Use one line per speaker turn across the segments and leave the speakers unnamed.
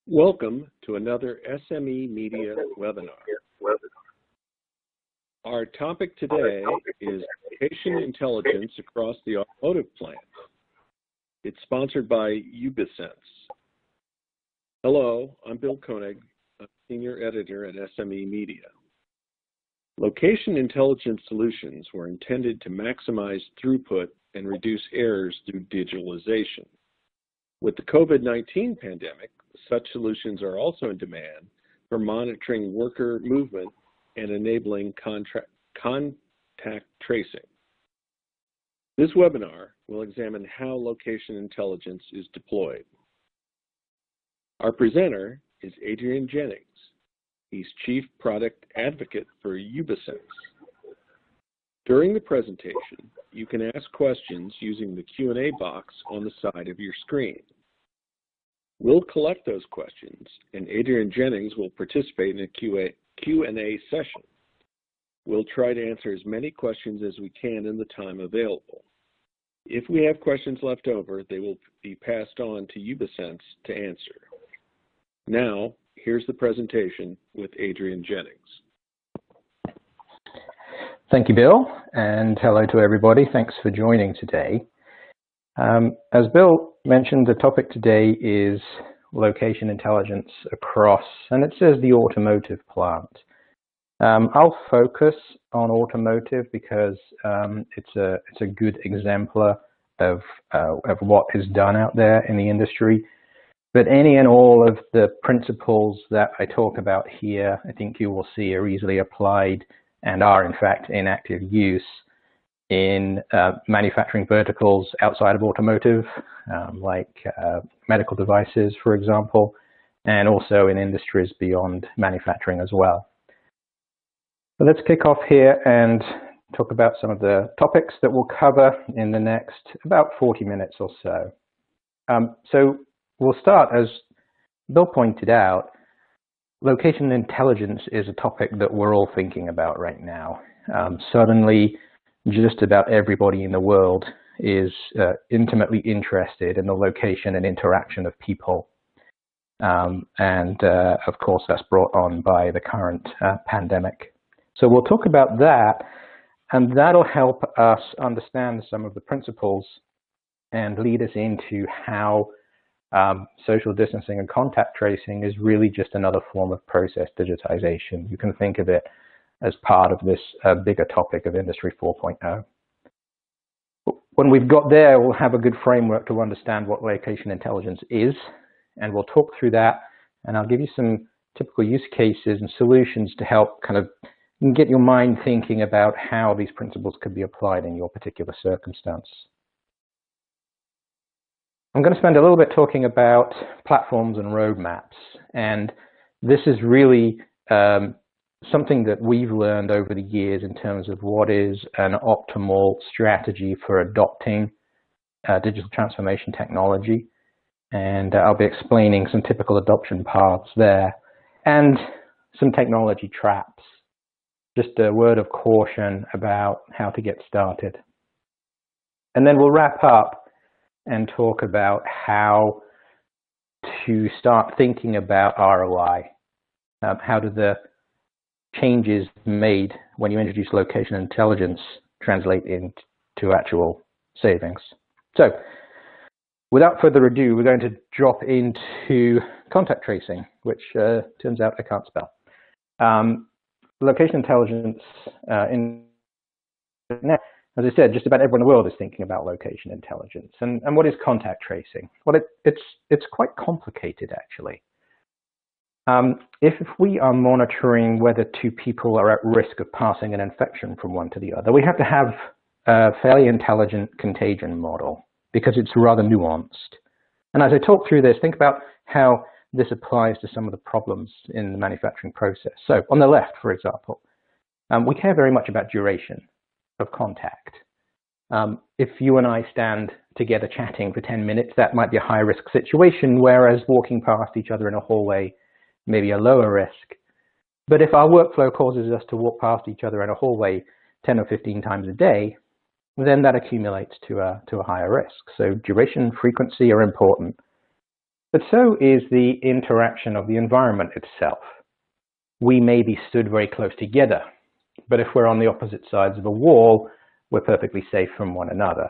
Welcome to another SME Media webinar. Our topic today is location intelligence across the automotive plant. It's sponsored by Ubisense. Hello, I'm Bill Koenig, a senior editor at SME Media. Location intelligence solutions were intended to maximize throughput and reduce errors through digitalization. With the COVID-19 pandemic, such solutions are also in demand for monitoring worker movement and enabling contact tracing. This webinar will examine how location intelligence is deployed. Our presenter is Adrian Jennings. He's Chief Product Advocate for Ubisense. During the presentation, you can ask questions using the Q&A box on the side of your screen. We'll collect those questions, and Adrian Jennings will participate in a Q&A session. We'll try to answer as many questions as we can in the time available. If we have questions left over, they will be passed on to Ubisense to answer. Now, here's the presentation with Adrian Jennings.
Thank you, Bill, and hello to everybody. Thanks for joining today. As Bill mentioned, the topic today is location intelligence across, and it says the automotive plant. I'll focus on automotive because it's a good exemplar of what is done out there in the industry. But any and all of the principles that I talk about here, I think you will see are easily applied and are in fact in active use in manufacturing verticals outside of automotive, like medical devices, for example, and also in industries beyond manufacturing as well. So let's kick off here and talk about some of the topics that we'll cover in the next about 40 minutes or so. So we'll start, as Bill pointed out, location intelligence is a topic that we're all thinking about right now. Suddenly, just about everybody in the world is intimately interested in the location and interaction of people. Of course, that's brought on by the current pandemic. So we'll talk about that, and that'll help us understand some of the principles and lead us into how social distancing and contact tracing is really just another form of process digitization. You can think of it as part of this bigger topic of Industry 4.0. When we've got there, we'll have a good framework to understand what location intelligence is, and we'll talk through that, and I'll give you some typical use cases and solutions to help kind of get your mind thinking about how these principles could be applied in your particular circumstance. I'm going to spend a little bit talking about platforms and roadmaps, and this is really something that we've learned over the years in terms of what is an optimal strategy for adopting digital transformation technology. And I'll be explaining some typical adoption paths there and some technology traps. Just a word of caution about how to get started. And then we'll wrap up and talk about how to start thinking about ROI. How do the changes made when you introduce location intelligence translate into actual savings? So, without further ado, we're going to drop into contact tracing, which turns out I can't spell. Location intelligence, as I said, just about everyone in the world is thinking about location intelligence. And what is contact tracing? Well, it's quite complicated, actually. If we are monitoring whether two people are at risk of passing an infection from one to the other, we have to have a fairly intelligent contagion model because it's rather nuanced. And as I talk through this, think about how this applies to some of the problems in the manufacturing process. So on the left, for example, we care very much about duration of contact. If you and I stand together chatting for 10 minutes, that might be a high-risk situation, whereas walking past each other in a hallway may be a lower risk. But if our workflow causes us to walk past each other in a hallway 10 or 15 times a day, then that accumulates to a higher risk. So duration, frequency are important. But so is the interaction of the environment itself. We may be stood very close together, but if we're on the opposite sides of a wall, we're perfectly safe from one another.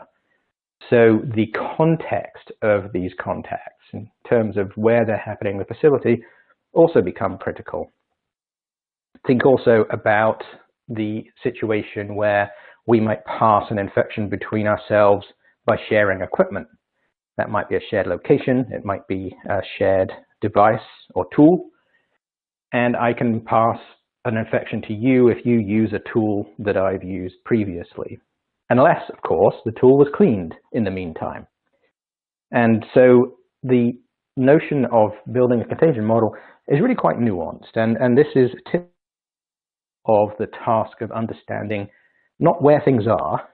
So the context of these contacts in terms of where they're happening in the facility also become critical. Think also about the situation where we might pass an infection between ourselves by sharing equipment. That might be a shared location, it might be a shared device or tool, and I can pass an infection to you if you use a tool that I've used previously. Unless, of course, the tool was cleaned in the meantime. And so the notion of building a contagion model is really quite nuanced, and this is typical of the task of understanding not where things are,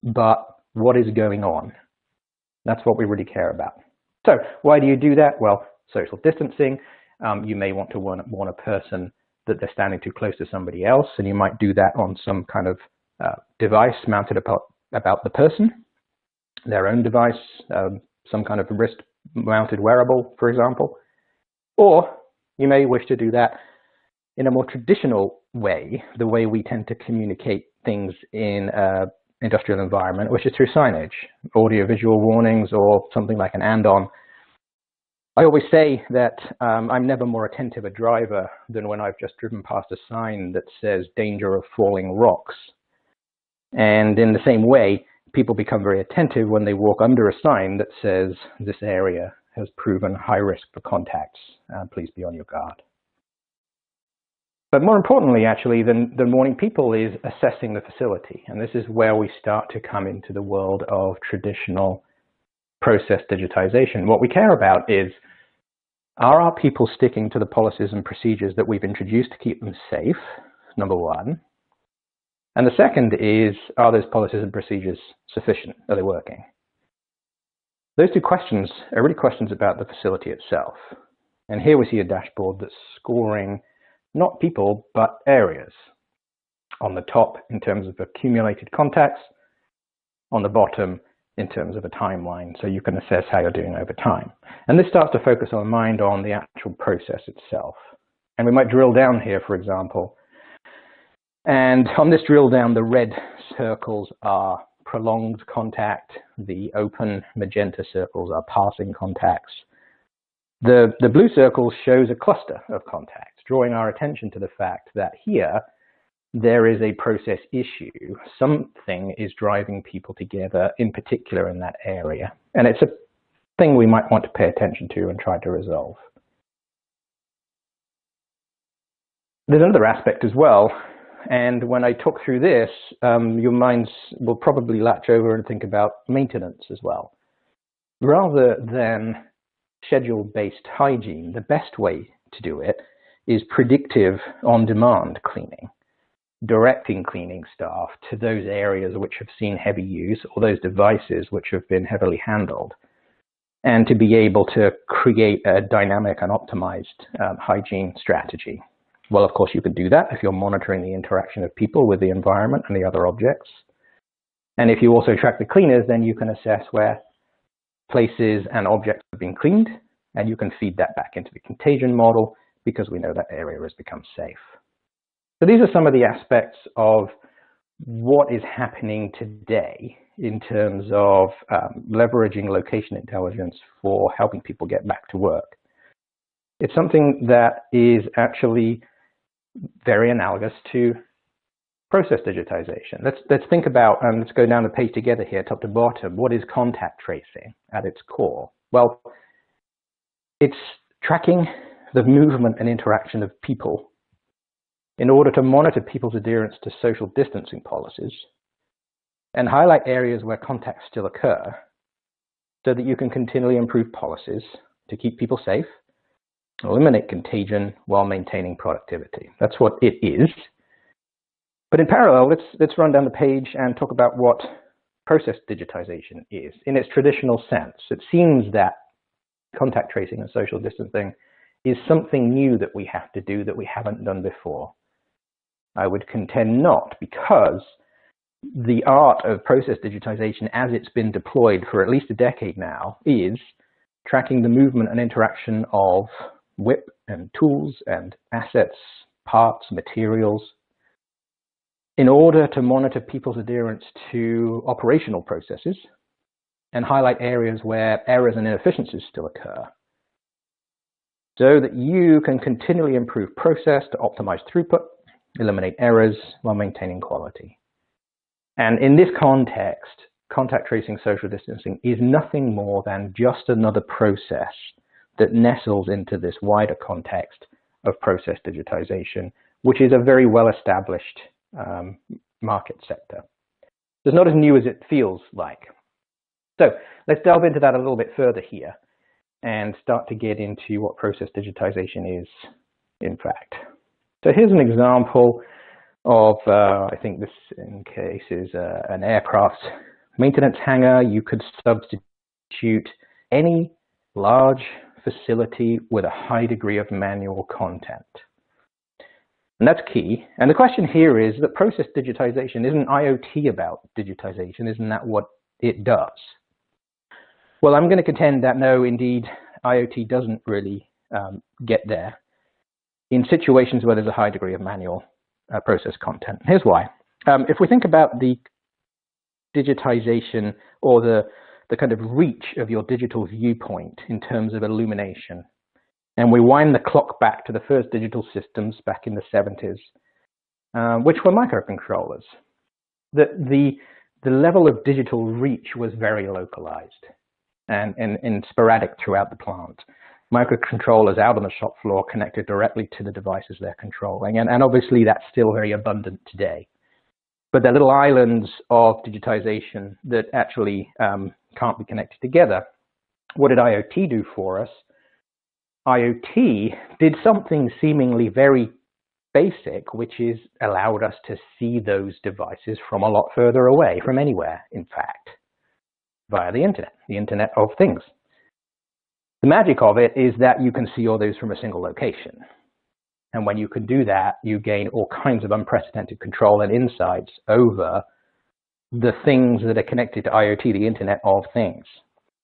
but what is going on. That's what we really care about. So why do you do that? Well, social distancing. You may want to warn a person that they're standing too close to somebody else, and you might do that on some kind of device mounted about the person, their own device, some kind of wrist-mounted wearable, for example. Or you may wish to do that in a more traditional way, the way we tend to communicate things in an industrial environment, which is through signage, audio-visual warnings, or something like an and-on. I always say that I'm never more attentive a driver than when I've just driven past a sign that says danger of falling rocks. And in the same way, people become very attentive when they walk under a sign that says this area has proven high risk for contacts. Please be on your guard. But more importantly, actually, than warning people is assessing the facility. And this is where we start to come into the world of traditional process digitization. What we care about is, are our people sticking to the policies and procedures that we've introduced to keep them safe, number one. And the second is, are those policies and procedures sufficient? Are they working? Those two questions are really questions about the facility itself. And here we see a dashboard that's scoring not people, but areas. On the top, in terms of accumulated contacts. On the bottom, in terms of a timeline, so you can assess how you're doing over time. And this starts to focus our mind on the actual process itself. And we might drill down here, for example. And on this drill down, the red circles are prolonged contact. The open magenta circles are passing contacts. The blue circle shows a cluster of contacts, drawing our attention to the fact that here there is a process issue. Something is driving people together, in particular in that area. And it's a thing we might want to pay attention to and try to resolve. There's another aspect as well. And when I talk through this, your minds will probably latch over and think about maintenance as well. Rather than schedule-based hygiene, the best way to do it is predictive on-demand cleaning, directing cleaning staff to those areas which have seen heavy use or those devices which have been heavily handled, and to be able to create a dynamic and optimized hygiene strategy. Well, of course, you could do that if you're monitoring the interaction of people with the environment and the other objects. And if you also track the cleaners, then you can assess where places and objects have been cleaned, and you can feed that back into the contagion model because we know that area has become safe. So these are some of the aspects of what is happening today in terms of leveraging location intelligence for helping people get back to work. It's something that is actually very analogous to process digitization. Let's think about, let's go down the page together here, top to bottom. What is contact tracing at its core? Well, it's tracking the movement and interaction of people in order to monitor people's adherence to social distancing policies and highlight areas where contacts still occur so that you can continually improve policies to keep people safe, eliminate contagion while maintaining productivity. That's what it is. But in parallel, let's run down the page and talk about what process digitization is in its traditional sense. It seems that contact tracing and social distancing is something new that we have to do that we haven't done before. I would contend not, because the art of process digitization as it's been deployed for at least a decade now is tracking the movement and interaction of WIP and tools and assets, parts, materials, in order to monitor people's adherence to operational processes and highlight areas where errors and inefficiencies still occur, so that you can continually improve process to optimize throughput, eliminate errors while maintaining quality. And in this context, contact tracing social distancing is nothing more than just another process that nestles into this wider context of process digitization, which is a very well-established market sector. It's not as new as it feels like. So let's delve into that a little bit further here and start to get into what process digitization is, in fact. So here's an example of, I think this in case is an aircraft maintenance hangar. You could substitute any large facility with a high degree of manual content. And that's key. And the question here is that process digitization, isn't IoT about digitization? Isn't that what it does? Well, I'm going to contend that no, indeed, IoT doesn't really get there in situations where there's a high degree of manual process content. Here's why. If we think about the digitization or the kind of reach of your digital viewpoint in terms of illumination, and we wind the clock back to the first digital systems back in the 70s, which were microcontrollers, the level of digital reach was very localized and sporadic throughout the plant. Microcontrollers out on the shop floor connected directly to the devices they're controlling. And obviously that's still very abundant today. But they're little islands of digitization that actually can't be connected together. What did IoT do for us? IoT did something seemingly very basic, which is allowed us to see those devices from a lot further away, from anywhere, in fact, via the Internet of Things. The magic of it is that you can see all those from a single location. And when you can do that, you gain all kinds of unprecedented control and insights over the things that are connected to IoT, the Internet of Things.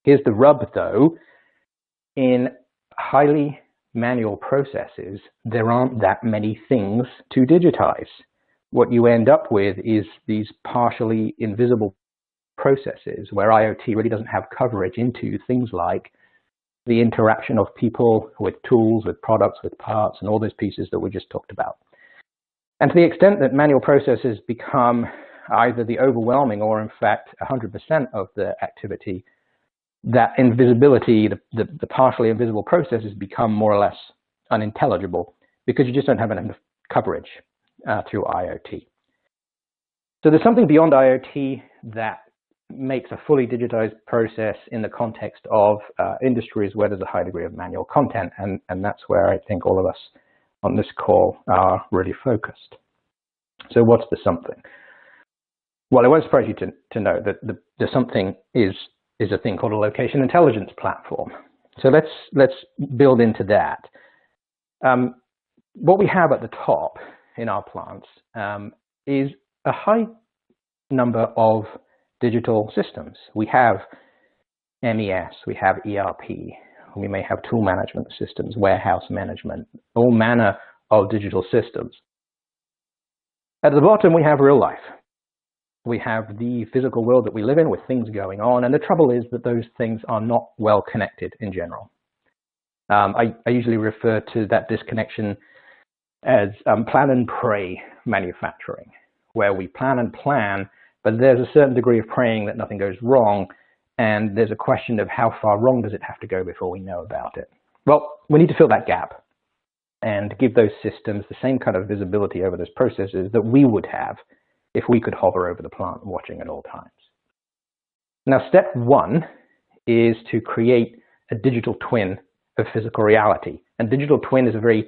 Here's the rub, though. In highly manual processes, there aren't that many things to digitize. What you end up with is these partially invisible processes where IoT really doesn't have coverage into things like the interaction of people with tools, with products, with parts, and all those pieces that we just talked about. And to the extent that manual processes become either the overwhelming or, in fact, 100% of the activity, that invisibility, the partially invisible processes become more or less unintelligible because you just don't have enough coverage through IoT. So there's something beyond IoT that makes a fully digitized process in the context of industries where there's a high degree of manual content, and that's where I think all of us on this call are really focused. So what's the something? Well, it won't surprise you to know that the something is a thing called a location intelligence platform. So let's build into that. What we have at the top in our plants is a high number of digital systems. We have MES, we have ERP, we may have tool management systems, warehouse management, all manner of digital systems. At the bottom, we have real life. We have the physical world that we live in with things going on, and the trouble is that those things are not well connected in general. I usually refer to that disconnection as plan and pray manufacturing, where we plan and plan, but there's a certain degree of praying that nothing goes wrong, and there's a question of how far wrong does it have to go before we know about it. Well, we need to fill that gap and give those systems the same kind of visibility over those processes that we would have if we could hover over the plant watching at all times. Now, step one is to create a digital twin of physical reality. And digital twin is a very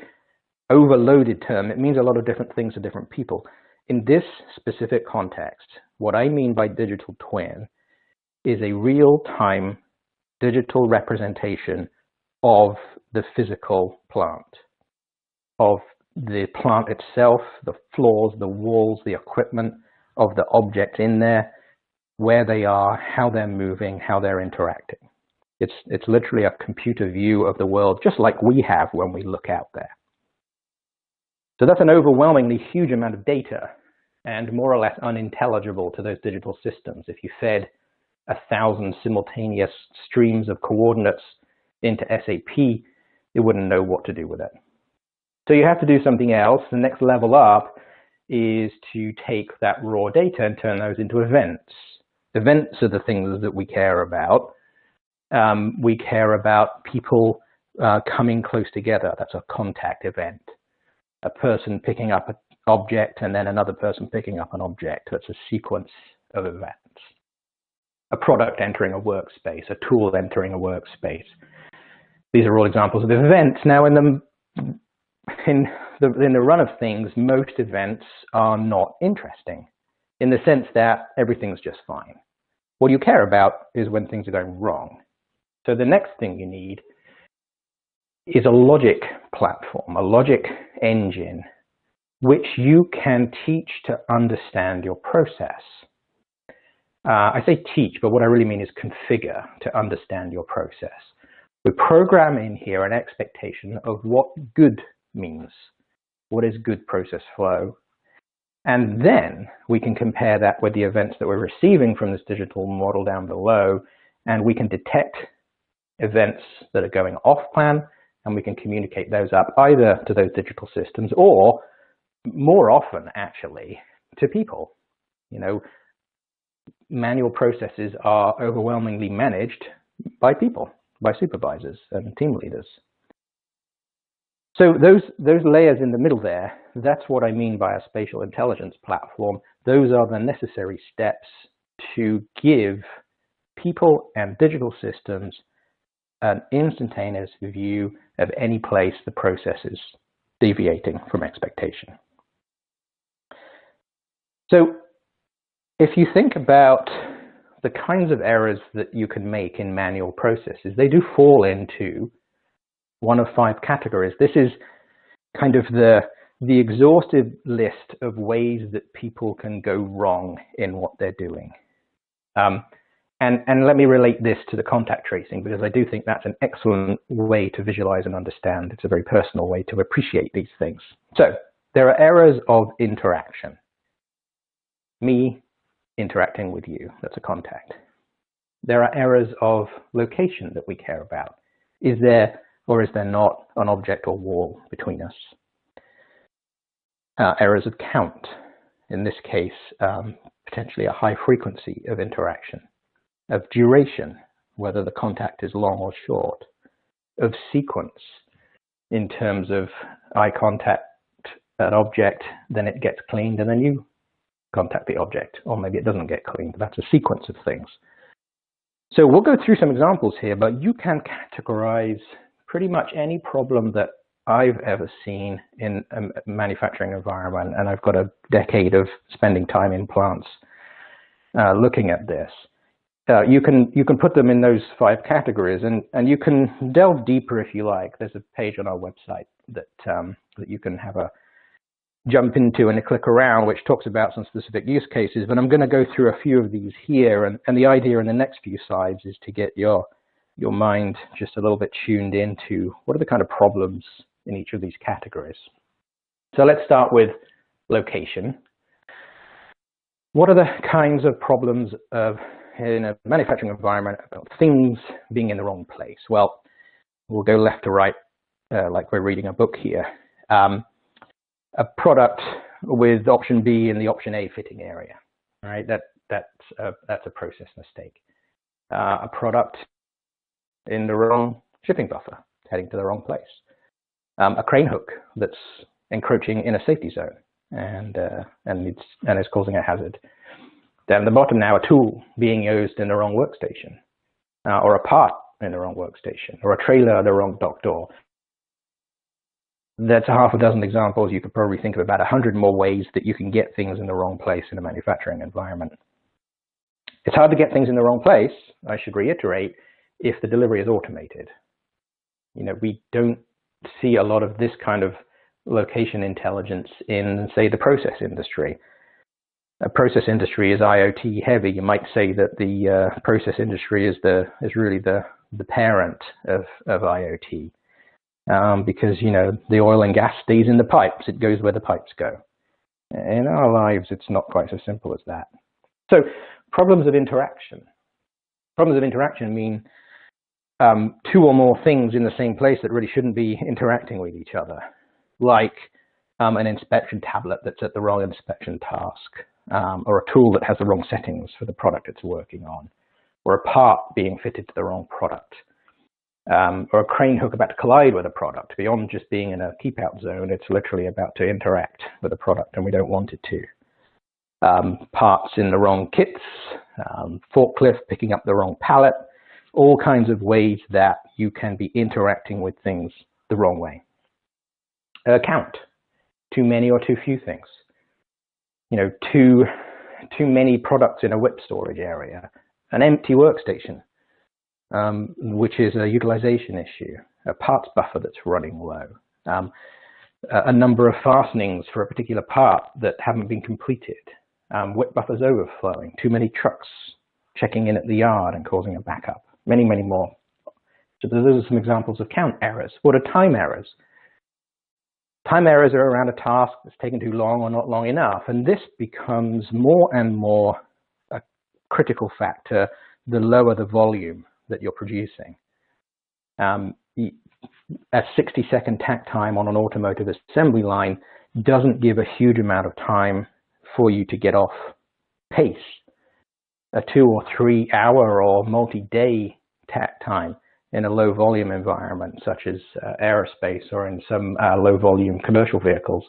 overloaded term. It means a lot of different things to different people. In this specific context, what I mean by digital twin is a real-time digital representation of the physical plant, of the plant itself, the floors, the walls, the equipment, of the objects in there, where they are, how they're moving, how they're interacting. It's literally a computer view of the world, just like we have when we look out there. So that's an overwhelmingly huge amount of data and more or less unintelligible to those digital systems. If you fed 1,000 simultaneous streams of coordinates into SAP, it wouldn't know what to do with it. So you have to do something else. The next level up is to take that raw data and turn those into events. Events are the things that we care about. We care about people coming close together. That's a contact event. A person picking up an object and then another person picking up an object. That's a sequence of events. A product entering a workspace, a tool entering a workspace. These are all examples of events. Now, in the run of things, most events are not interesting in the sense that everything's just fine. What you care about is when things are going wrong. So the next thing you need is a logic platform, a logic engine, which you can teach to understand your process. I say teach, but what I really mean is configure to understand your process. We program in here an expectation of what good means. What is good process flow? And then we can compare that with the events that we're receiving from this digital model down below, and we can detect events that are going off plan, and we can communicate those up either to those digital systems or more often actually to people. You know, manual processes are overwhelmingly managed by people, by supervisors and team leaders. So those layers in the middle there, that's what I mean by a spatial intelligence platform. Those are the necessary steps to give people and digital systems an instantaneous view of any place the process is deviating from expectation. So if you think about the kinds of errors that you can make in manual processes, they do fall into one of 5 categories. This is kind of the exhaustive list of ways that people can go wrong in what they're doing. And let me relate this to the contact tracing, because I do think that's an excellent way to visualize and understand. It's a very personal way to appreciate these things. So there are errors of interaction. Me interacting with you, that's a contact. There are errors of location that we care about. Is there or is there not an object or wall between us? Errors of count. In this case, potentially a high frequency of interaction. Of duration, whether the contact is long or short. Of sequence, in terms of eye contact an object, then it gets cleaned, and then you contact the object, or maybe it doesn't get cleaned. That's a sequence of things. So we'll go through some examples here, but you can categorize pretty much any problem that I've ever seen in a manufacturing environment, and I've got a decade of spending time in plants looking at this. You can put them in those 5 categories, and you can delve deeper if you like. There's a page on our website that you can have a jump into and click around, which talks about some specific use cases. But I'm going to go through a few of these here, and the idea in the next few slides is to get your mind just a little bit tuned into what are the kind of problems in each of these categories. So let's start with location. What are the kinds of problems in a manufacturing environment about things being in the wrong place? Well, we'll go left to right, like we're reading a book here. A product with option B in the option A fitting area, right? That's a process mistake. A product in the wrong shipping buffer, heading to the wrong place. A crane hook that's encroaching in a safety zone and is causing a hazard. Down the bottom now, a tool being used in the wrong workstation, or a part in the wrong workstation, or a trailer at the wrong dock door. That's a half a dozen examples. You could probably think of about 100 more ways that you can get things in the wrong place in a manufacturing environment. It's hard to get things in the wrong place, I should reiterate, if the delivery is automated. You know, we don't see a lot of this kind of location intelligence in, say, the process industry. process industry is IoT heavy, you might say that the process industry is really the parent of IoT, because the oil and gas stays in the pipes; it goes where the pipes go. In our lives, it's not quite so simple as that. So, problems of interaction. Problems of interaction mean two or more things in the same place that really shouldn't be interacting with each other, like an inspection tablet that's at the wrong inspection task, or a tool that has the wrong settings for the product it's working on, or a part being fitted to the wrong product, or a crane hook about to collide with a product. Beyond just being in a keep-out zone, it's literally about to interact with a product, and we don't want it to. Parts in the wrong kits, forklift picking up the wrong pallet, all kinds of ways that you can be interacting with things the wrong way. Count, too many or too few things. Too many products in a WIP storage area, an empty workstation, which is a utilization issue, a parts buffer that's running low, a number of fastenings for a particular part that haven't been completed, WIP buffers overflowing, too many trucks checking in at the yard and causing a backup, many, many more. So those are some examples of count errors. What are time errors? Time errors are around a task that's taken too long or not long enough, and this becomes more and more a critical factor the lower the volume that you're producing. A 60-second tack time on an automotive assembly line doesn't give a huge amount of time for you to get off pace. A 2 or 3 hour or multi-day tack time in a low volume environment such as aerospace or in some low volume commercial vehicles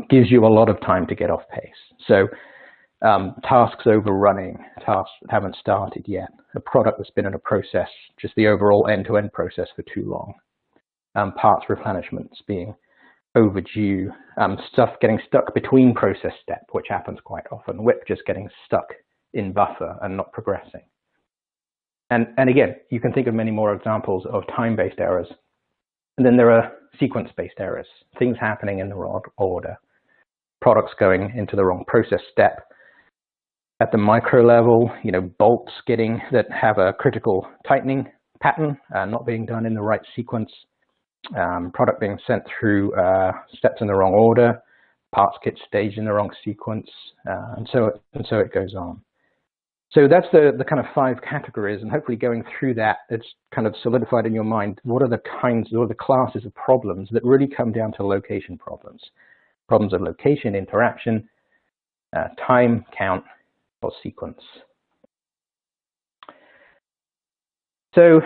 gives you a lot of time to get off pace. So tasks overrunning, tasks that haven't started yet, a product that's been in a process, just the overall end-to-end process for too long, parts replenishments being overdue, stuff getting stuck between process step, which happens quite often, WIP just getting stuck in buffer and not progressing. And again, you can think of many more examples of time-based errors. And then there are sequence-based errors, things happening in the wrong order, products going into the wrong process step. At the micro level, bolts that have a critical tightening pattern, not being done in the right sequence, product being sent through steps in the wrong order, parts kit staged in the wrong sequence, and so it goes on. So that's the kind of 5 categories, and hopefully going through that, it's kind of solidified in your mind what are the classes of problems that really come down to location problems. Problems of location, interaction, time, count, or sequence. So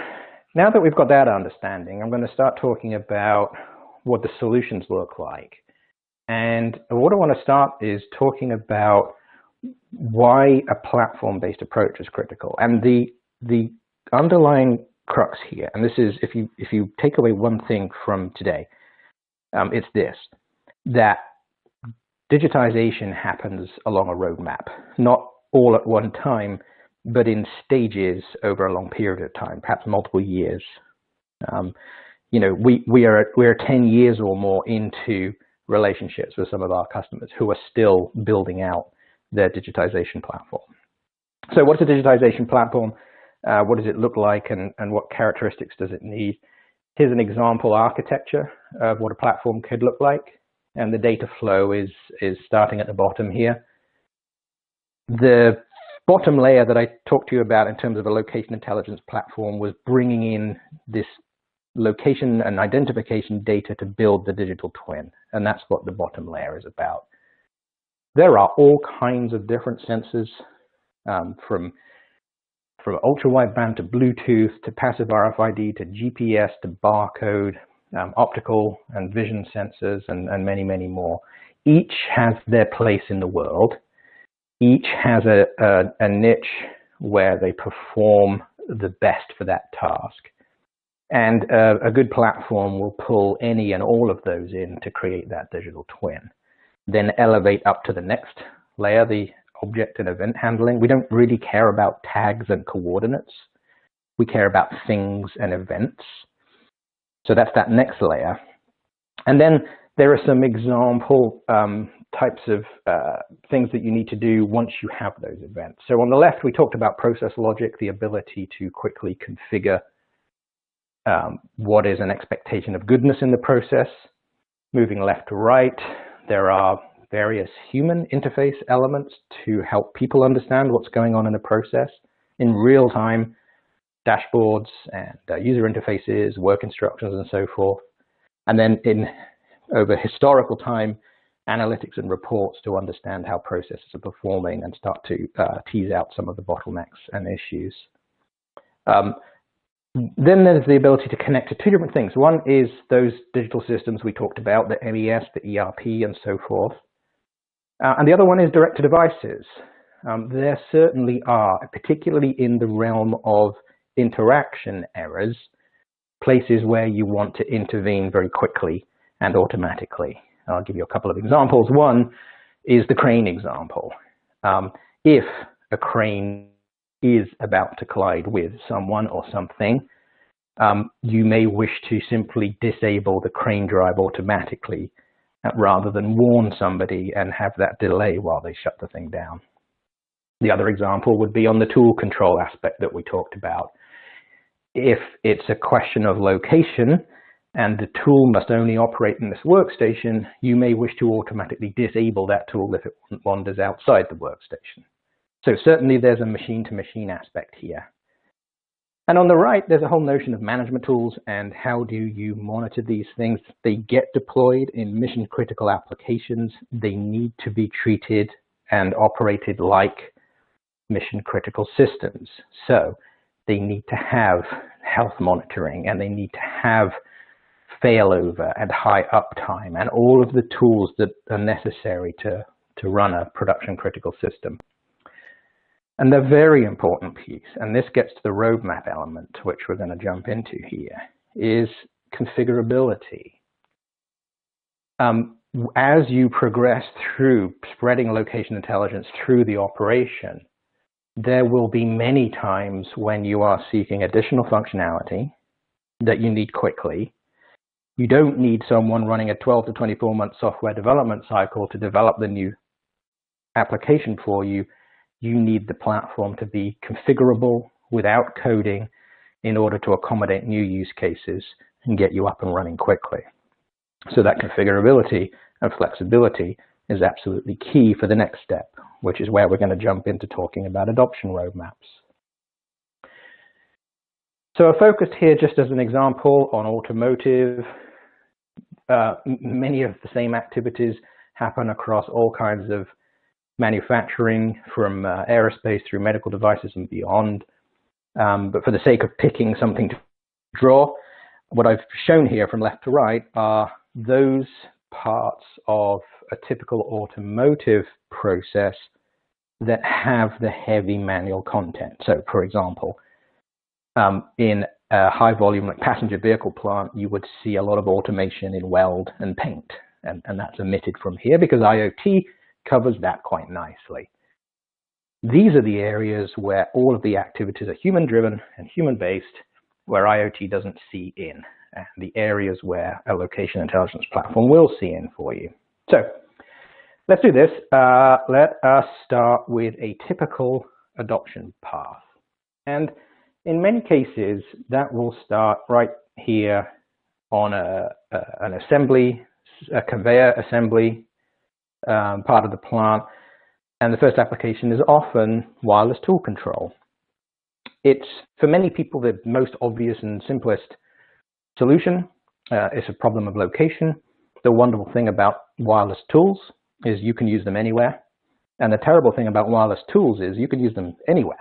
now that we've got that understanding, I'm going to start talking about what the solutions look like. And what I want to start is talking about why a platform-based approach is critical. And the underlying crux here, and this is, if you take away one thing from today, it's this, that digitization happens along a roadmap, not all at one time, but in stages over a long period of time, perhaps multiple years. We're 10 years or more into relationships with some of our customers who are still building out their digitization platform. So what's a digitization platform? What does it look like, and what characteristics does it need? Here's an example architecture of what a platform could look like, and the data flow is starting at the bottom here. The bottom layer that I talked to you about in terms of a location intelligence platform was bringing in this location and identification data to build the digital twin, and that's what the bottom layer is about. There are all kinds of different sensors, from ultra-wideband to Bluetooth to passive RFID to GPS to barcode, optical and vision sensors, and many, many more. Each has their place in the world. Each has a niche where they perform the best for that task. And a good platform will pull any and all of those in to create that digital twin. Then elevate up to the next layer, the object and event handling. We don't really care about tags and coordinates. We care about things and events. So that's that next layer. And then there are some example types of things that you need to do once you have those events. So on the left, we talked about process logic, the ability to quickly configure what is an expectation of goodness in the process. Moving left to right, there are various human interface elements to help people understand what's going on in the process in real time, dashboards and user interfaces, work instructions, and so forth. And then over historical time, analytics and reports to understand how processes are performing and start to tease out some of the bottlenecks and issues. Then there's the ability to connect to two different things. One is those digital systems we talked about, the MES, the ERP, and so forth. And the other one is direct-to-devices. There certainly are, particularly in the realm of interaction errors, places where you want to intervene very quickly and automatically. I'll give you a couple of examples. One is the crane example. If a crane is about to collide with someone or something, you may wish to simply disable the crane drive automatically rather than warn somebody and have that delay while they shut the thing down. The other example would be on the tool control aspect that we talked about. If it's a question of location and the tool must only operate in this workstation, you may wish to automatically disable that tool if it wanders outside the workstation. So certainly there's a machine-to-machine aspect here. And on the right, there's a whole notion of management tools and how do you monitor these things. They get deployed in mission-critical applications. They need to be treated and operated like mission-critical systems. So they need to have health monitoring and they need to have failover and high uptime and all of the tools that are necessary to run a production-critical system. And the very important piece, and this gets to the roadmap element, which we're going to jump into here, is configurability. As you progress through spreading location intelligence through the operation, there will be many times when you are seeking additional functionality that you need quickly. You don't need someone running a 12 to 24-month software development cycle to develop the new application for you. You need the platform to be configurable without coding in order to accommodate new use cases and get you up and running quickly. So that configurability and flexibility is absolutely key for the next step, which is where we're going to jump into talking about adoption roadmaps. So I focused here just as an example on automotive. Many of the same activities happen across all kinds of manufacturing, from aerospace through medical devices and beyond. But for the sake of picking something to draw, what I've shown here from left to right are those parts of a typical automotive process that have the heavy manual content. So for example, in a high volume like passenger vehicle plant, you would see a lot of automation in weld and paint. And that's omitted from here because IoT covers that quite nicely. These are the areas where all of the activities are human-driven and human-based, where IoT doesn't see in, and the areas where a location intelligence platform will see in for you. So let's do this. Let us start with a typical adoption path. And in many cases, that will start right here on an assembly, a conveyor assembly part of the plant, and the first application is often wireless tool control. It's, for many people, the most obvious and simplest solution. It's a problem of location. The wonderful thing about wireless tools is you can use them anywhere, and the terrible thing about wireless tools is you can use them anywhere.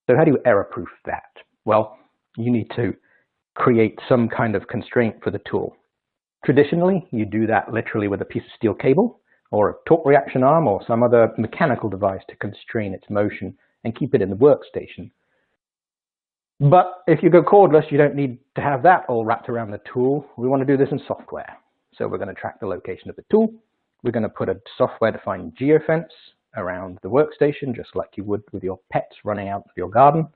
So how do you error-proof that? Well, you need to create some kind of constraint for the tool. Traditionally, you do that literally with a piece of steel cable, or a torque reaction arm, or some other mechanical device to constrain its motion and keep it in the workstation. But if you go cordless, you don't need to have that all wrapped around the tool. We want to do this in software. So we're going to track the location of the tool. We're going to put a software-defined geofence around the workstation, just like you would with your pets running out of your garden.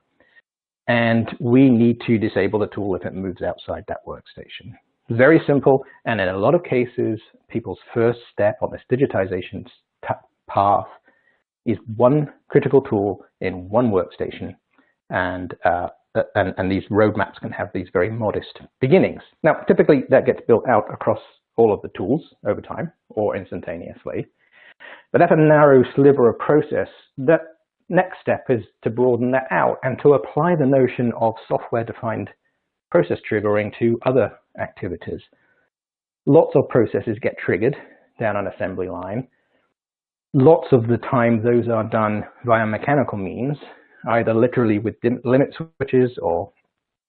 And we need to disable the tool if it moves outside that workstation. Very simple, and in a lot of cases, people's first step on this digitization path is one critical tool in one workstation, and these roadmaps can have these very modest beginnings. Now, typically that gets built out across all of the tools over time or instantaneously, but that's a narrow sliver of process. That next step is to broaden that out and to apply the notion of software-defined process triggering to other activities. Lots of processes get triggered down an assembly line. Lots of the time those are done via mechanical means, either literally with limit switches or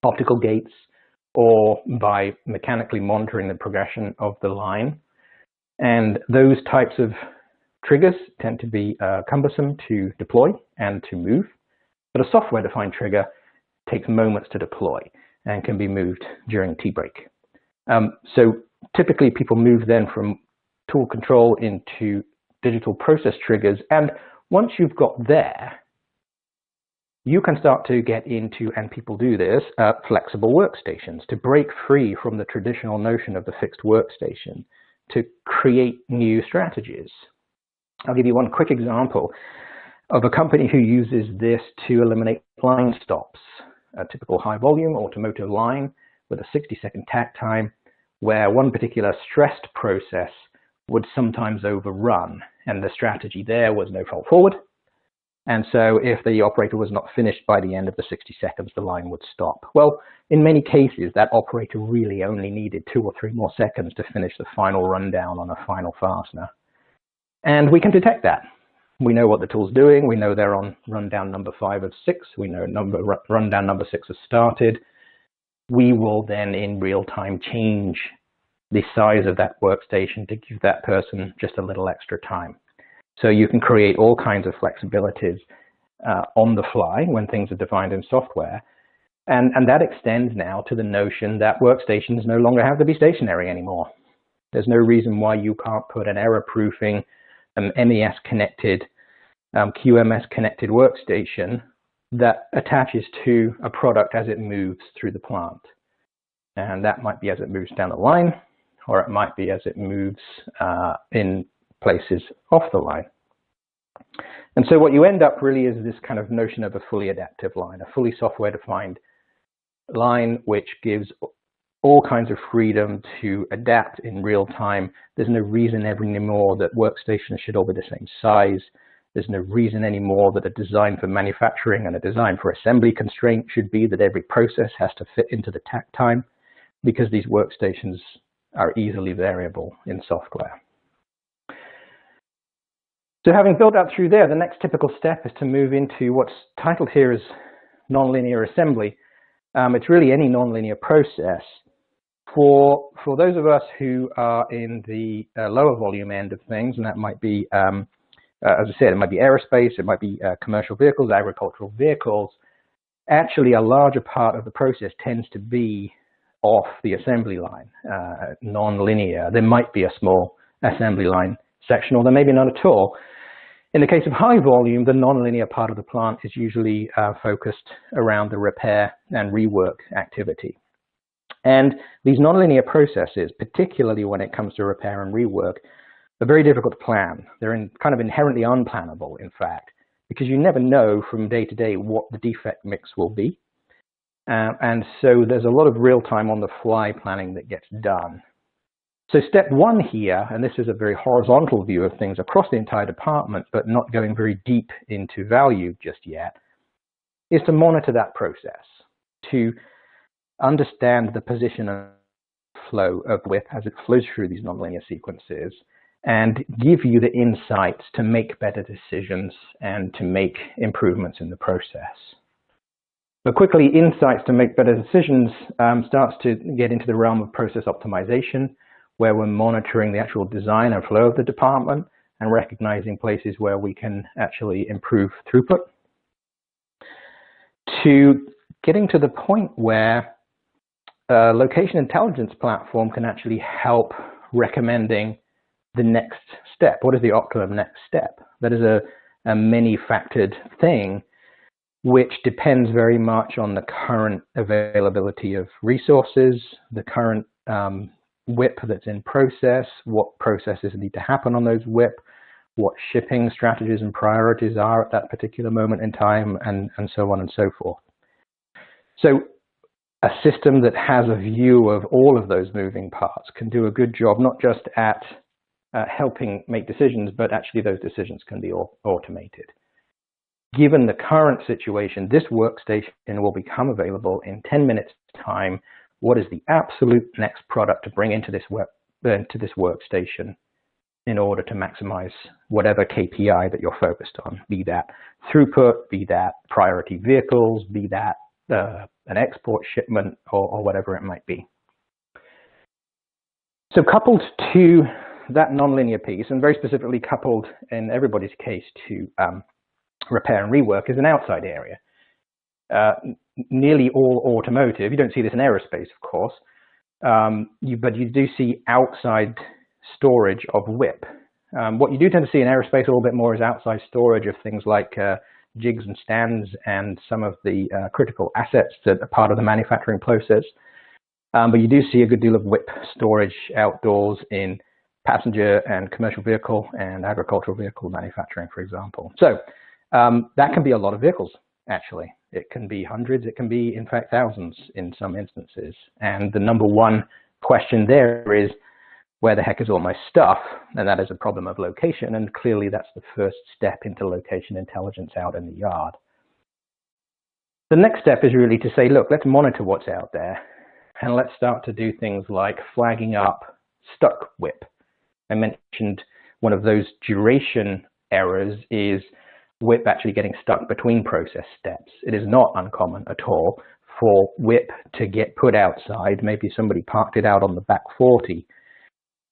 optical gates, or by mechanically monitoring the progression of the line. And those types of triggers tend to be cumbersome to deploy and to move, but a software-defined trigger takes moments to deploy and can be moved during tea break. So typically people move then from tool control into digital process triggers, and once you've got there, you can start to get into, and people do this, flexible workstations to break free from the traditional notion of the fixed workstation to create new strategies. I'll give you one quick example of a company who uses this to eliminate line stops. A typical high volume automotive line with a 60-second takt time, where one particular stressed process would sometimes overrun, and the strategy there was no fault forward. And so if the operator was not finished by the end of the 60 seconds, the line would stop. Well, in many cases, that operator really only needed 2 or 3 more seconds to finish the final rundown on a final fastener. And we can detect that. We know what the tool's doing. We know they're on rundown number 5 of 6. We know rundown number 6 has started. We will then in real time change the size of that workstation to give that person just a little extra time. So you can create all kinds of flexibilities on the fly when things are defined in software. And that extends now to the notion that workstations no longer have to be stationary anymore. There's no reason why you can't put an error-proofing, MES-connected, QMS-connected workstation that attaches to a product as it moves through the plant. And that might be as it moves down the line, or it might be as it moves in places off the line. And so what you end up really is this kind of notion of a fully adaptive line, a fully software-defined line which gives all kinds of freedom to adapt in real time. There's no reason anymore that workstations should all be the same size. There's no reason anymore that a design for manufacturing and a design for assembly constraint should be that every process has to fit into the takt time, because these workstations are easily variable in software. So having built that through there, the next typical step is to move into what's titled here as nonlinear assembly. It's really any nonlinear process. For those of us who are in the lower volume end of things, and that might be, as I said, it might be aerospace, it might be commercial vehicles, agricultural vehicles, actually a larger part of the process tends to be off the assembly line, non-linear. There might be a small assembly line section, or there may be none at all. In the case of high volume, the non-linear part of the plant is usually focused around the repair and rework activity. And these non-linear processes, particularly when it comes to repair and rework, are very difficult to plan. They're kind of inherently unplannable, in fact, because you never know from day to day what the defect mix will be. And so there's a lot of real-time on-the-fly planning that gets done. So step one here, and this is a very horizontal view of things across the entire department, but not going very deep into value just yet, is to monitor that process, to understand the position and flow of width as it flows through these nonlinear sequences, and give you the insights to make better decisions and to make improvements in the process. But quickly, insights to make better decisions starts to get into the realm of process optimization, where we're monitoring the actual design and flow of the department and recognizing places where we can actually improve throughput, to getting to the point where a location intelligence platform can actually help recommending the next step. What is the optimum next step? That is a many-factored thing which depends very much on the current availability of resources, the current WIP that's in process, what processes need to happen on those WIP, what shipping strategies and priorities are at that particular moment in time, and so on and so forth. So a system that has a view of all of those moving parts can do a good job, not just at helping make decisions, but actually those decisions can be automated. Given the current situation, this workstation will become available in 10 minutes time. What is the absolute next product to bring into this workstation in order to maximize whatever KPI that you're focused on, be that throughput, be that priority vehicles, be that an export shipment, or whatever it might be. So coupled to that nonlinear piece, and very specifically coupled in everybody's case to repair and rework, is an outside area. Nearly all automotive, you don't see this in aerospace, of course, but you do see outside storage of WIP. What you do tend to see in aerospace a little bit more is outside storage of things like jigs and stands and some of the critical assets that are part of the manufacturing process. But you do see a good deal of WIP storage outdoors in passenger and commercial vehicle and agricultural vehicle manufacturing, for example. So that can be a lot of vehicles, actually. It can be hundreds, it can be, in fact, thousands in some instances. And the number one question there is, where the heck is all my stuff? And that is a problem of location, and clearly that's the first step into location intelligence out in the yard. The next step is really to say, look, let's monitor what's out there, and let's start to do things like flagging up stuck WIP. I mentioned one of those duration errors is WIP actually getting stuck between process steps. It is not uncommon at all for WIP to get put outside. Maybe somebody parked it out on the back 40,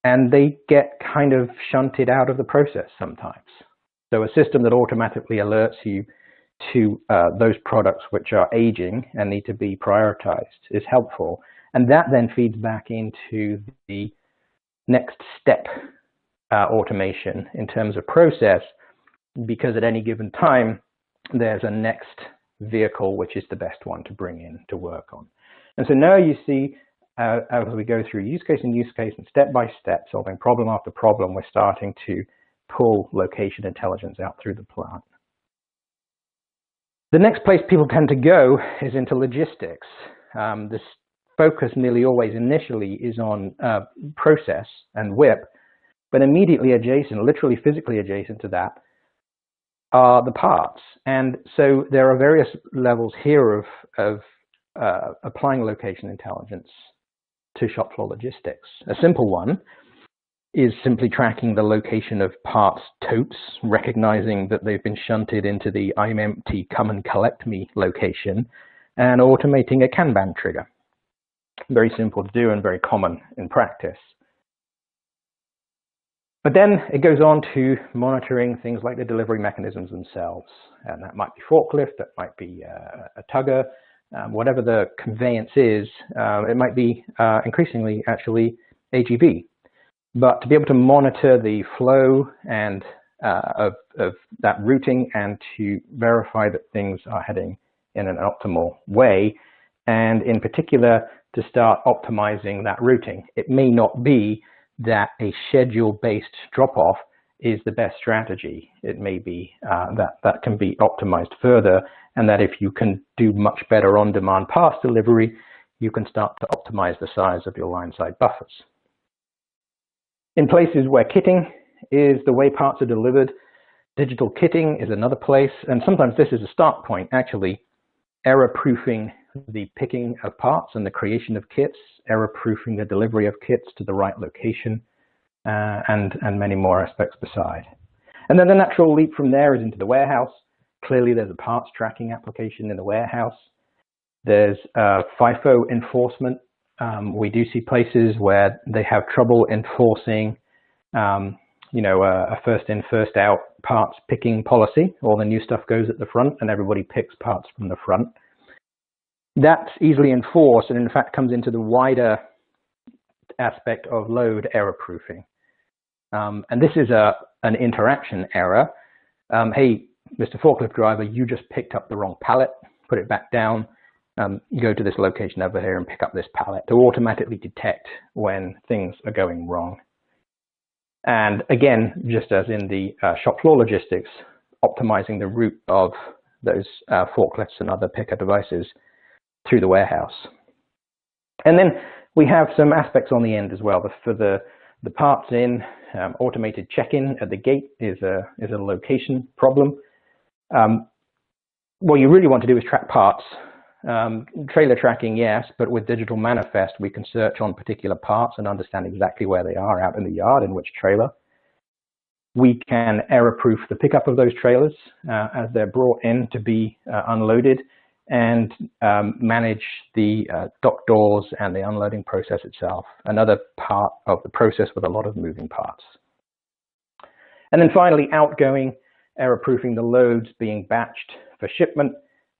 and they get kind of shunted out of the process sometimes. So a system that automatically alerts you to those products which are aging and need to be prioritized is helpful. And that then feeds back into the next step automation in terms of process, because at any given time, there's a next vehicle which is the best one to bring in to work on. And so now you see, as we go through use case and step by step, solving problem after problem, we're starting to pull location intelligence out through the plant. The next place people tend to go is into logistics. This focus nearly always initially is on process and WIP, but immediately adjacent, literally physically adjacent to that, are the parts. And so there are various levels here of applying location intelligence to shop floor logistics. A simple one is simply tracking the location of parts totes, recognizing that they've been shunted into the I'm empty, come and collect me location, and automating a Kanban trigger. Very simple to do and very common in practice. But then it goes on to monitoring things like the delivery mechanisms themselves. And that might be forklift, that might be a tugger, whatever the conveyance is, it might be increasingly actually AGV. But to be able to monitor the flow and of that routing and to verify that things are heading in an optimal way, and in particular to start optimizing that routing. It may not be that a schedule-based drop-off is the best strategy. It may be that can be optimized further, and that if you can do much better on-demand parts delivery, you can start to optimize the size of your line-side buffers. In places where kitting is the way parts are delivered, digital kitting is another place, and sometimes this is a start point, actually, error-proofing the picking of parts and the creation of kits, error-proofing the delivery of kits to the right location, and many more aspects beside. And then the natural leap from there is into the warehouse. Clearly, there's a parts tracking application in the warehouse. There's FIFO enforcement. We do see places where they have trouble enforcing, a first in, first out parts picking policy. All the new stuff goes at the front and everybody picks parts from the front. That's easily enforced and in fact comes into the wider aspect of load error proofing. And this is an interaction error. Hey, Mr. Forklift driver, you just picked up the wrong pallet, put it back down. go to this location over here and pick up this pallet to automatically detect when things are going wrong. And again, just as in the shop floor logistics, optimizing the route of those forklifts and other picker devices through the warehouse. And then we have some aspects on the end as well. For the parts in, automated check-in at the gate is a location problem. What you really want to do is track parts. Trailer tracking, yes, but with digital manifest, we can search on particular parts and understand exactly where they are out in the yard, in which trailer. We can error-proof the pickup of those trailers as they're brought in to be unloaded, and manage the dock doors and the unloading process itself, another part of the process with a lot of moving parts. And then finally, outgoing, error-proofing the loads being batched for shipment,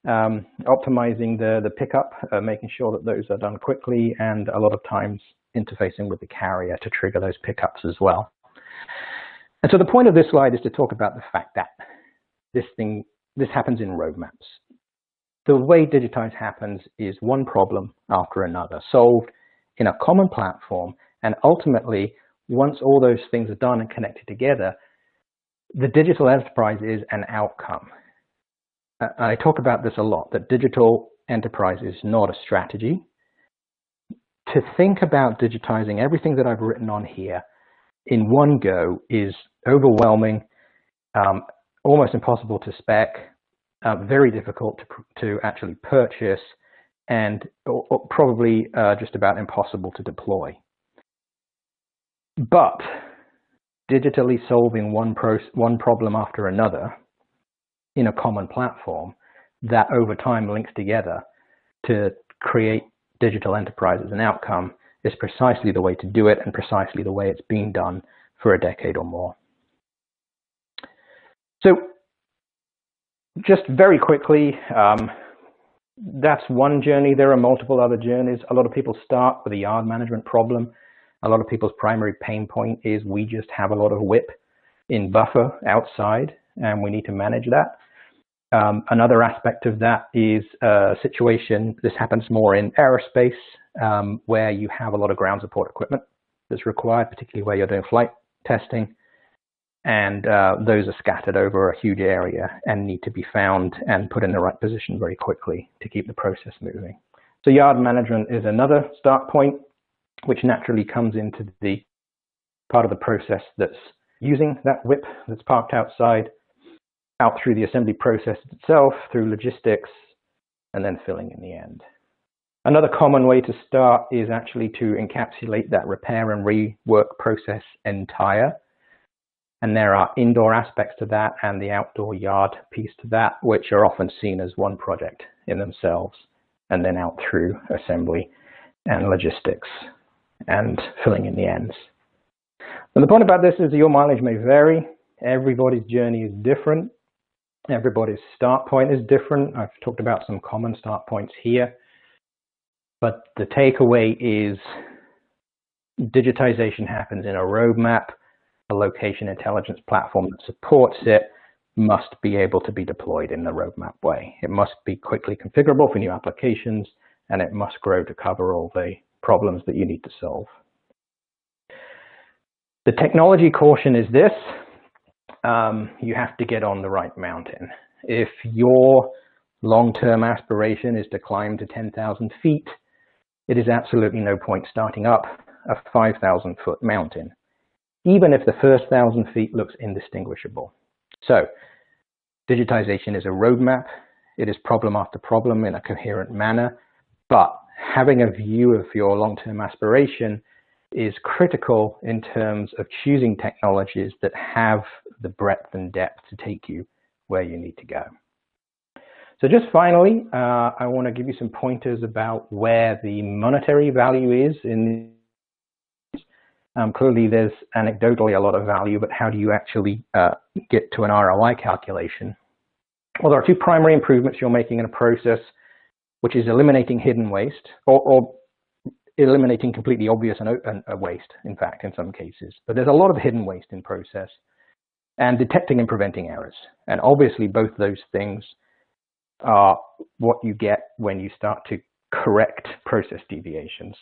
optimizing the pickup, making sure that those are done quickly, and a lot of times interfacing with the carrier to trigger those pickups as well. And so the point of this slide is to talk about the fact that this happens in roadmaps. The way digitize happens is one problem after another, solved in a common platform, and ultimately, once all those things are done and connected together, the digital enterprise is an outcome. I talk about this a lot, that digital enterprise is not a strategy. To think about digitizing everything that I've written on here in one go is overwhelming, almost impossible to spec, very difficult to actually purchase, and probably just about impossible to deploy. But digitally solving one problem after another in a common platform that over time links together to create digital enterprise as an outcome is precisely the way to do it, and precisely the way it's been done for a decade or more. So just very quickly, that's one journey. There are multiple other journeys. A lot of people start with a yard management problem. A lot of people's primary pain point is we just have a lot of WIP in buffer outside, and we need to manage that. Another aspect of that is a situation, this happens more in aerospace, where you have a lot of ground support equipment that's required, particularly where you're doing flight testing. And those are scattered over a huge area and need to be found and put in the right position very quickly to keep the process moving. So yard management is another start point, which naturally comes into the part of the process that's using that WIP that's parked outside, out through the assembly process itself, through logistics, and then filling in the end. Another common way to start is actually to encapsulate that repair and rework process entire. And there are indoor aspects to that and the outdoor yard piece to that, which are often seen as one project in themselves, and then out through assembly and logistics and filling in the ends. And the point about this is your mileage may vary. Everybody's journey is different. Everybody's start point is different. I've talked about some common start points here. But the takeaway is digitization happens in a roadmap. A location intelligence platform that supports it must be able to be deployed in the roadmap way. It must be quickly configurable for new applications, and it must grow to cover all the problems that you need to solve. The technology caution is this: you have to get on the right mountain. If your long-term aspiration is to climb to 10,000 feet, it is absolutely no point starting up a 5,000-foot mountain, even if the first 1,000 feet looks indistinguishable. So digitization is a roadmap. It is problem after problem in a coherent manner, but having a view of your long-term aspiration is critical in terms of choosing technologies that have the breadth and depth to take you where you need to go. So just finally, I want to give you some pointers about where the monetary value is in clearly, there's anecdotally a lot of value, but how do you actually get to an ROI calculation? Well, there are two primary improvements you're making in a process, which is eliminating hidden waste, or eliminating completely obvious and waste, in fact, in some cases. But there's a lot of hidden waste in process, and detecting and preventing errors. And obviously, both those things are what you get when you start to correct process deviations.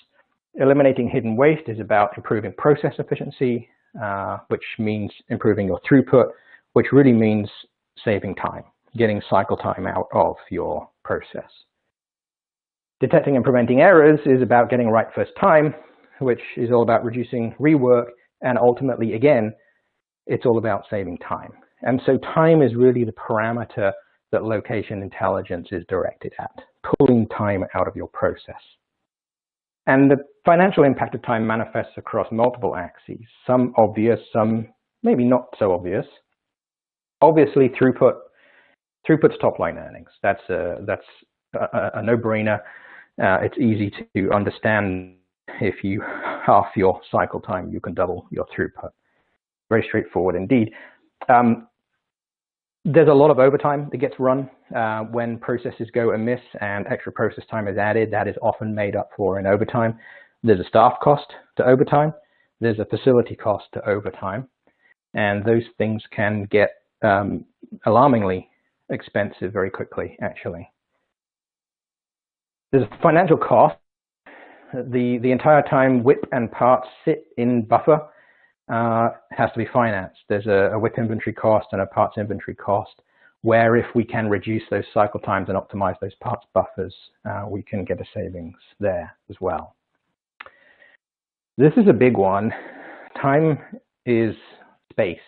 Eliminating hidden waste is about improving process efficiency, which means improving your throughput, which really means saving time, getting cycle time out of your process. Detecting and preventing errors is about getting right first time, which is all about reducing rework, and ultimately, again, it's all about saving time. And so time is really the parameter that location intelligence is directed at, pulling time out of your process. And the financial impact of time manifests across multiple axes, some obvious, some maybe not so obvious. Obviously, throughput's top-line earnings. That's a no-brainer. It's easy to understand. If you half your cycle time, you can double your throughput. Very straightforward indeed. There's a lot of overtime that gets run when processes go amiss and extra process time is added. That is often made up for in overtime. There's a staff cost to overtime. There's a facility cost to overtime. And those things can get alarmingly expensive very quickly, actually. There's a financial cost. The entire time WIP and parts sit in buffer has to be financed. There's a WIP inventory cost and a parts inventory cost, where if we can reduce those cycle times and optimize those parts buffers, we can get a savings there as well. This is a big one. Time is space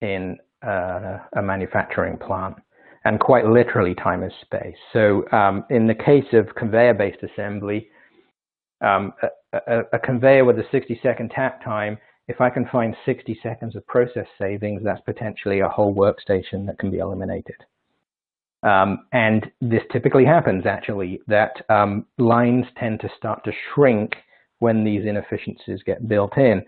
in a manufacturing plant, and quite literally time is space. So in the case of conveyor-based assembly, a conveyor with a 60-second takt time, if I can find 60 seconds of process savings, that's potentially a whole workstation that can be eliminated. And this typically happens, actually, that lines tend to start to shrink when these inefficiencies get built in.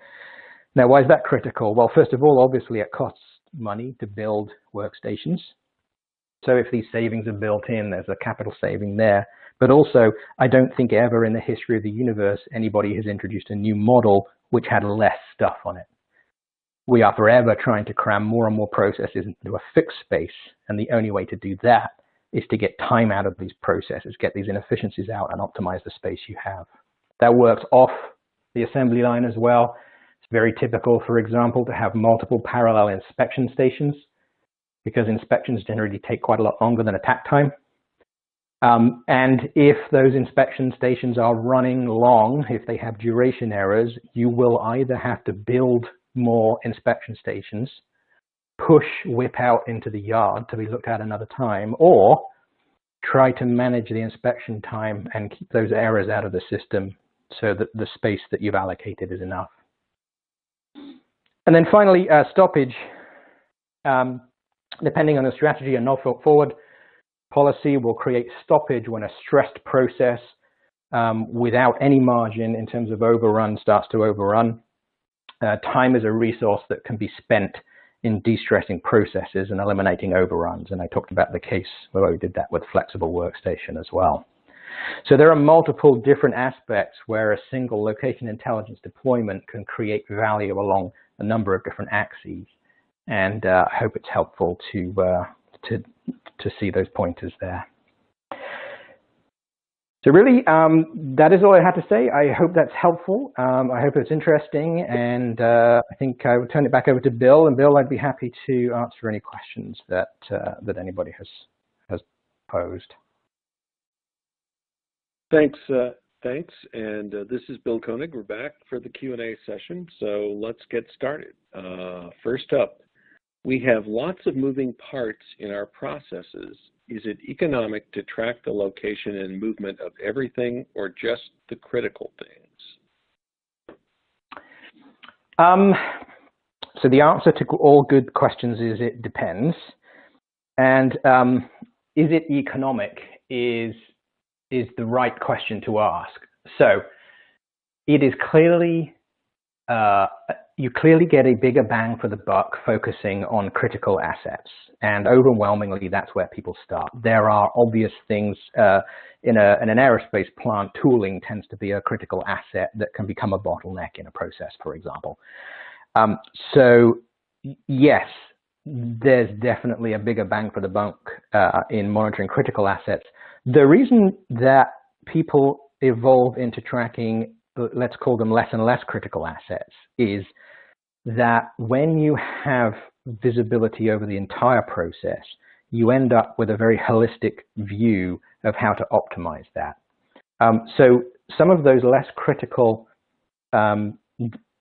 Now, why is that critical? Well, first of all, obviously, it costs money to build workstations. So if these savings are built in, there's a capital saving there. But also, I don't think ever in the history of the universe anybody has introduced a new model which had less stuff on it. We are forever trying to cram more and more processes into a fixed space, and the only way to do that is to get time out of these processes, get these inefficiencies out, and optimize the space you have. That works off the assembly line as well. It's very typical, for example, to have multiple parallel inspection stations, because inspections generally take quite a lot longer than a takt time. And if those inspection stations are running long, if they have duration errors, you will either have to build more inspection stations, push WIP out into the yard to be looked at another time, or try to manage the inspection time and keep those errors out of the system so that the space that you've allocated is enough. And then finally, stoppage. Depending on the strategy and no-fault-forward policy will create stoppage when a stressed process without any margin in terms of overrun starts to overrun. Time is a resource that can be spent in de-stressing processes and eliminating overruns. And I talked about the case where we did that with flexible workstation as well. So there are multiple different aspects where a single location intelligence deployment can create value along a number of different axes. And I hope it's helpful to see those pointers there. So really, that is all I had to say. I hope that's helpful. I hope it's interesting. And I think I will turn it back over to Bill. And Bill, I'd be happy to answer any questions that anybody has posed.
Thanks. And this is Bill Koenig. We're back for the Q&A session. So let's get started. First up, we have lots of moving parts in our processes. Is it economic to track the location and movement of everything or just the critical things?
So the answer to all good questions is it depends. And is it economic is the right question to ask. So it is clearly, you clearly get a bigger bang for the buck focusing on critical assets. And overwhelmingly, that's where people start. There are obvious things in an aerospace plant. Tooling tends to be a critical asset that can become a bottleneck in a process, for example. So yes, there's definitely a bigger bang for the buck in monitoring critical assets. The reason that people evolve into tracking, let's call them less and less critical assets, is that when you have visibility over the entire process, you end up with a very holistic view of how to optimize that. So some of those less critical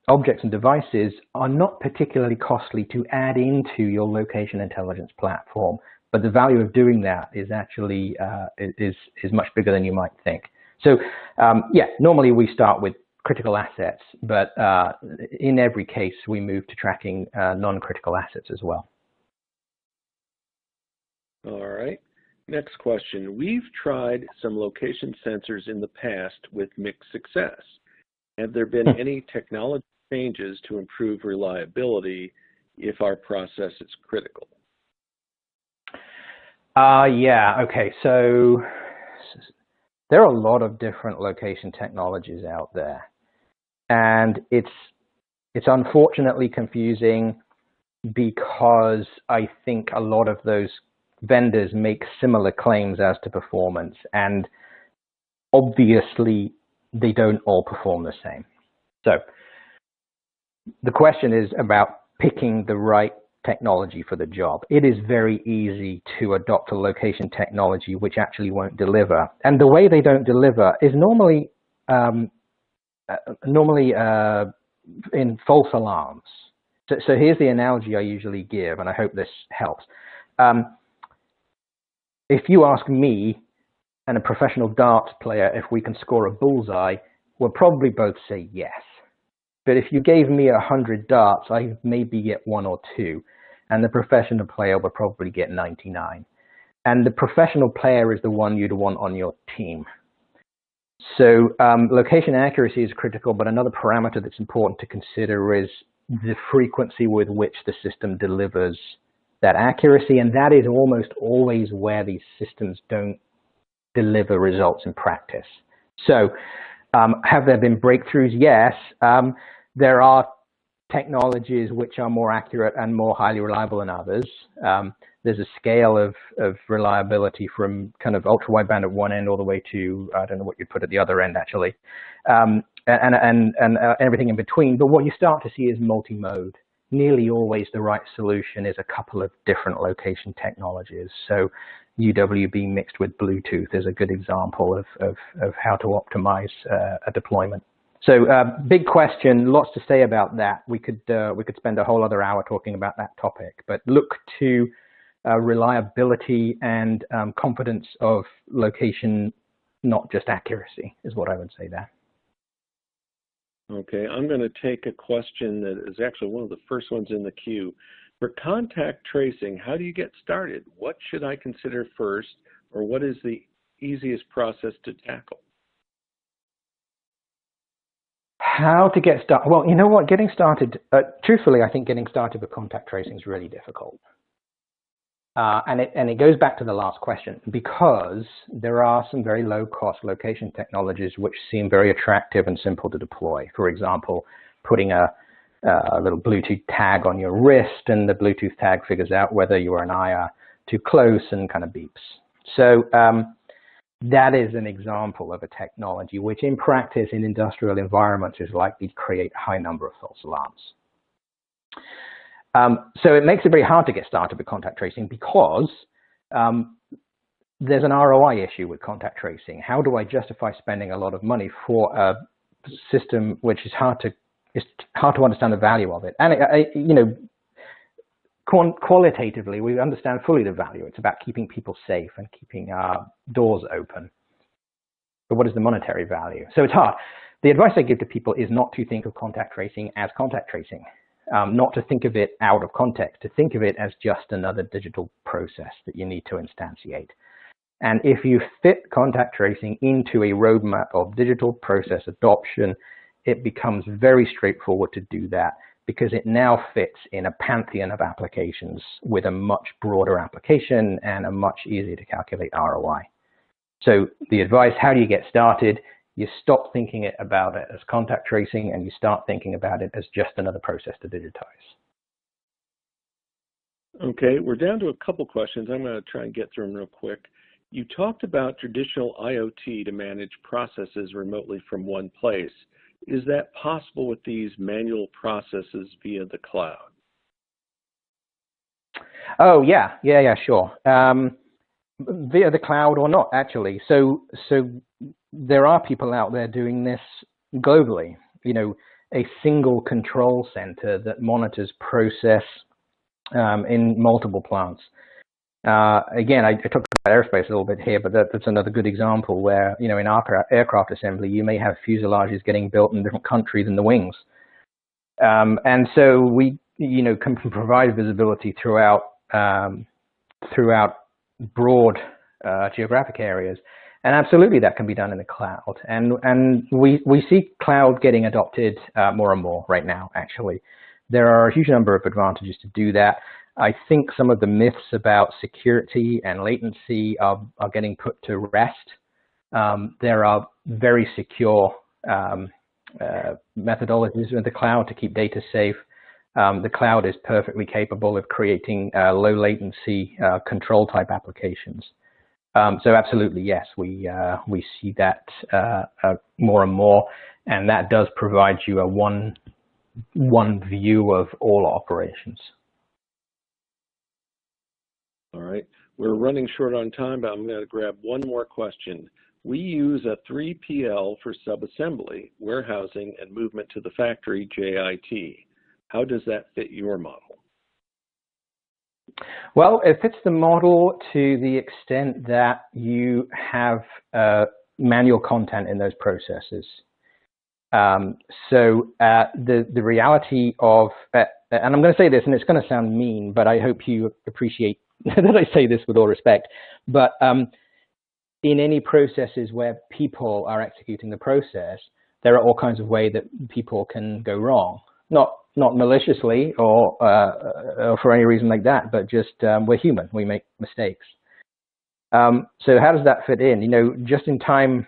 objects and devices are not particularly costly to add into your location intelligence platform, but the value of doing that is actually is much bigger than you might think. So yeah, normally we start with critical assets, but in every case we move to tracking non-critical assets as well.
All right. Next question. We've tried some location sensors in the past with mixed success. Have there been any technology changes to improve reliability if our process is critical?
Yeah, okay. So there are a lot of different location technologies out there. And it's unfortunately confusing because I think a lot of those vendors make similar claims as to performance, and obviously they don't all perform the same. So the question is about picking the right technology for the job. It is very easy to adopt a location technology which actually won't deliver, and the way they don't deliver is normally in false alarms. So here's the analogy I usually give, and I hope this helps. If you ask me and a professional darts player if we can score a bullseye, we'll probably both say yes. But if you gave me 100 darts, I maybe get 1 or 2, and the professional player will probably get 99. And the professional player is the one you'd want on your team. So location accuracy is critical, but another parameter that's important to consider is the frequency with which the system delivers that accuracy, and that is almost always where these systems don't deliver results in practice. So have there been breakthroughs? Yes. There are technologies which are more accurate and more highly reliable than others. There's a scale of reliability from kind of ultra-wideband at one end all the way to, I don't know what you'd put at the other end actually, and everything in between. But what you start to see is multi-mode. Nearly always the right solution is a couple of different location technologies. So UWB mixed with Bluetooth is a good example of how to optimize a deployment. So big question, lots to say about that. We could spend a whole other hour talking about that topic, but look to reliability and confidence of location, not just accuracy, is what I would say there.
Okay, I'm going to take a question that is actually one of the first ones in the queue. For contact tracing, how do you get started? What should I consider first, or what is the easiest process to tackle?
How to get started? Well, you know what, getting started, truthfully, I think getting started with contact tracing is really difficult. And it goes back to the last question, because there are some very low-cost location technologies which seem very attractive and simple to deploy. For example, putting a little Bluetooth tag on your wrist, and the Bluetooth tag figures out whether you and I are too close and kind of beeps. So that is an example of a technology which in practice in industrial environments is likely to create a high number of false alarms. So it makes it very hard to get started with contact tracing because there's an ROI issue with contact tracing. How do I justify spending a lot of money for a system which is hard to understand the value of it? And you know, qualitatively, we understand fully the value. It's about keeping people safe and keeping our doors open. But what is the monetary value? So it's hard. The advice I give to people is not to think of contact tracing as contact tracing. Not to think of it out of context, to think of it as just another digital process that you need to instantiate. And if you fit contact tracing into a roadmap of digital process adoption, it becomes very straightforward to do that because it now fits in a pantheon of applications with a much broader application and a much easier to calculate ROI. So the advice, how do you get started? You stop thinking about it as contact tracing and you start thinking about it as just another process to digitize.
Okay, we're down to a couple questions. I'm going to try and get through them real quick. You talked about traditional IoT to manage processes remotely from one place. Is that possible with these manual processes via the cloud?
Oh, yeah, sure. Via the cloud or not, actually. So there are people out there doing this globally. You know, a single control center that monitors process in multiple plants. Again, I talked about aerospace a little bit here, but that's another good example where, you know, in aircraft assembly, you may have fuselages getting built in different countries than the wings. And so we, you know, can provide visibility throughout broad geographic areas. And absolutely that can be done in the cloud. And we see cloud getting adopted more and more right now, actually. There are a huge number of advantages to do that. I think some of the myths about security and latency are getting put to rest. There are very secure methodologies in the cloud to keep data safe. The cloud is perfectly capable of creating low latency control type applications. So absolutely, yes, we see that more and more, and that does provide you a one view of all operations.
All right, we're running short on time, but I'm going to grab one more question. We use a 3PL for subassembly, warehousing, and movement to the factory, JIT. How does that fit your model?
Well, it fits the model to the extent that you have manual content in those processes. The reality of, and I'm going to say this, and it's going to sound mean, but I hope you appreciate that I say this with all respect, but in any processes where people are executing the process, there are all kinds of ways that people can go wrong. Not maliciously or for any reason like that, but just we're human, we make mistakes. So how does that fit in? You know, just-in-time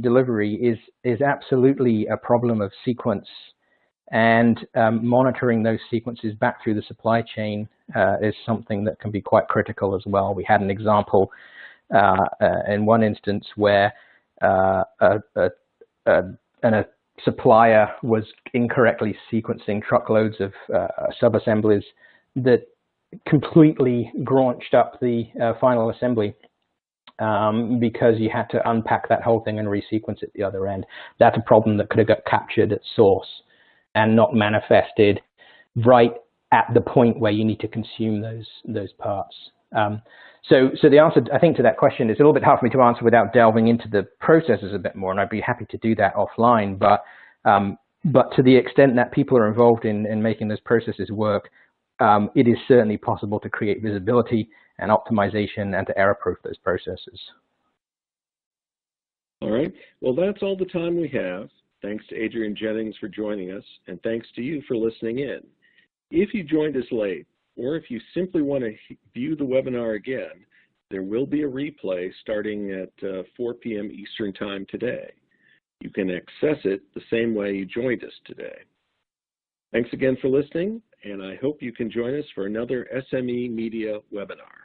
delivery is absolutely a problem of sequence, and monitoring those sequences back through the supply chain is something that can be quite critical as well. We had an example in one instance where a supplier was incorrectly sequencing truckloads of sub-assemblies that completely graunched up the final assembly because you had to unpack that whole thing and resequence it at the other end. That's a problem that could have got captured at source and not manifested right at the point where you need to consume those parts. So the answer, I think, to that question is a little bit hard for me to answer without delving into the processes a bit more, and I'd be happy to do that offline. But to the extent that people are involved in making those processes work, it is certainly possible to create visibility and optimization and to error-proof those processes.
All right. Well, that's all the time we have. Thanks to Adrian Jennings for joining us, and thanks to you for listening in. If you joined us late, or if you simply want to view the webinar again, there will be a replay starting at 4 p.m. Eastern Time today. You can access it the same way you joined us today. Thanks again for listening, and I hope you can join us for another SME Media webinar.